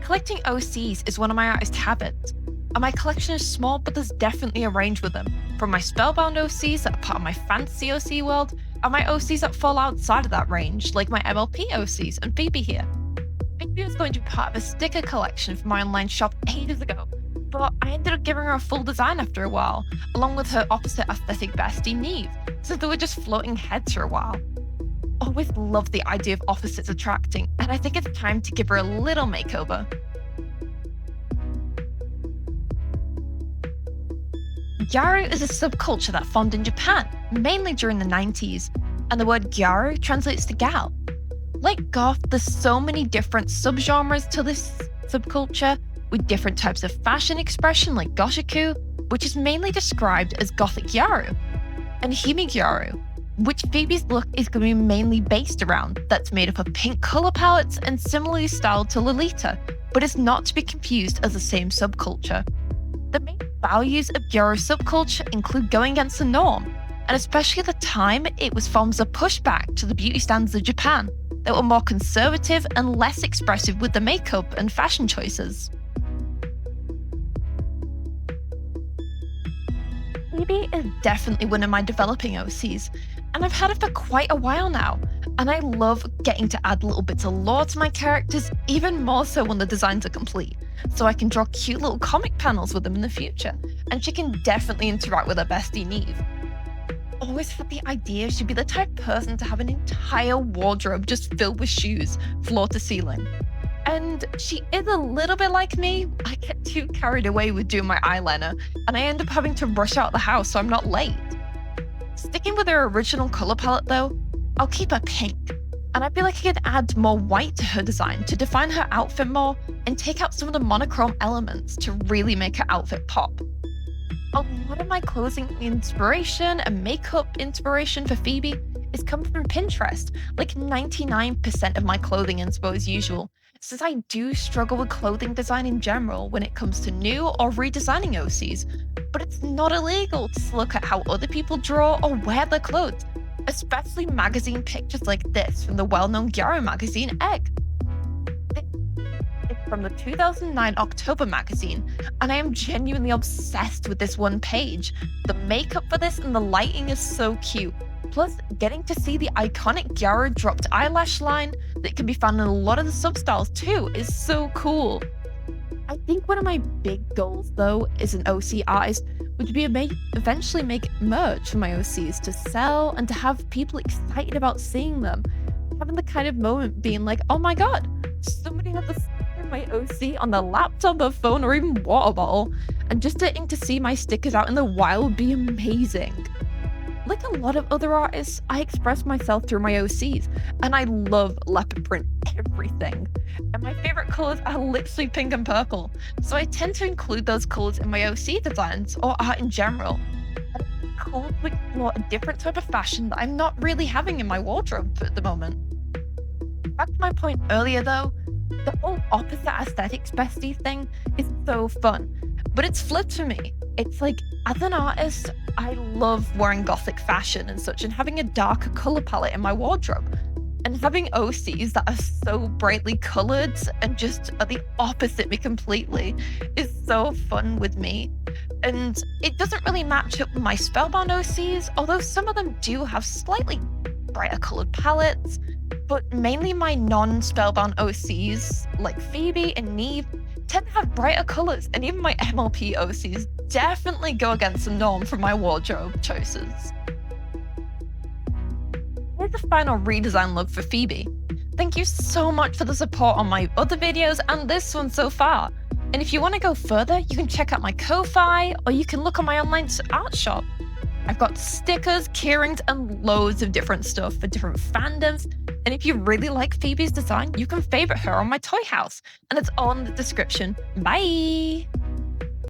Collecting OCs is one of my artist habits, and my collection is small, but there's definitely a range with them, from my spellbound OCs that are part of my fantasy OC world, and my OCs that fall outside of that range, like my MLP OCs and Phoebe here. Phoebe was going to be part of a sticker collection for my online shop ages ago, but I ended up giving her a full design after a while, along with her opposite aesthetic bestie Neve, so they were just floating heads for a while. Always loved the idea of opposites attracting, and I think it's time to give her a little makeover. Gyaru is a subculture that formed in Japan, mainly during the 90s, and the word Gyaru translates to gal. Like goth, there's so many different subgenres to this subculture, with different types of fashion expression like goshiku, which is mainly described as gothic Gyaru, and hime Gyaru, which Phoebe's look is going to be mainly based around, that's made up of pink colour palettes and similarly styled to Lolita, but is not to be confused as the same subculture. The main values of Gyaru subculture include going against the norm, and especially at the time, it was formed as a pushback to the beauty standards of Japan that were more conservative and less expressive with the makeup and fashion choices. Phoebe is definitely one of my developing OCs, and I've had it for quite a while now, and I love getting to add little bits of lore to my characters, even more so when the designs are complete, so I can draw cute little comic panels with them in the future, and she can definitely interact with her bestie Neve. Always had the idea she'd be the type of person to have an entire wardrobe just filled with shoes, floor to ceiling. And she is a little bit like me. I get too carried away with doing my eyeliner, and I end up having to rush out the house so I'm not late. Sticking with her original colour palette though, I'll keep her pink, and I feel like I could add more white to her design to define her outfit more and take out some of the monochrome elements to really make her outfit pop. A lot of my clothing inspiration and makeup inspiration for Phoebe is coming from Pinterest, like 99% of my clothing inspo as usual, since I do struggle with clothing design in general when it comes to new or redesigning OCs, but it's not illegal to look at how other people draw or wear their clothes, especially magazine pictures like this from the well-known Gyaru magazine Egg. It's from the 2009 October magazine, and I am genuinely obsessed with this one page. The makeup for this and the lighting is so cute. Plus, getting to see the iconic Gyaru dropped eyelash line that can be found in a lot of the substyles too is so cool. I think one of my big goals though as an OC artist would be to eventually make merch for my OCs to sell and to have people excited about seeing them. Having the kind of moment being like, oh my god, somebody had this in my OC on their laptop or phone or even water bottle, and just getting to see my stickers out in the wild would be amazing. Like a lot of other artists, I express myself through my OCs, and I love leopard print everything. And my favorite colors are literally pink and purple, so I tend to include those colors in my OC designs or art in general. And it's cool to explore a different type of fashion that I'm not really having in my wardrobe at the moment. Back to my point earlier though, the whole opposite aesthetics bestie thing is so fun, but it's flipped for me. It's like, as an artist, I love wearing gothic fashion and such, and having a darker color palette in my wardrobe. And having OCs that are so brightly colored and just are the opposite me completely is so fun with me. And it doesn't really match up with my spellbound OCs, although some of them do have slightly brighter colored palettes, but mainly my non-spellbound OCs, like Phoebe and Neve, tend to have brighter colors, and even my MLP OCs definitely go against the norm for my wardrobe choices. Here's the final redesign look for Phoebe. Thank you so much for the support on my other videos and this one so far. And if you want to go further, you can check out my Ko-Fi, or you can look on my online art shop. I've got stickers, keyrings, and loads of different stuff for different fandoms. And if you really like Phoebe's design, you can favorite her on my toy house. And it's all in the description. Bye!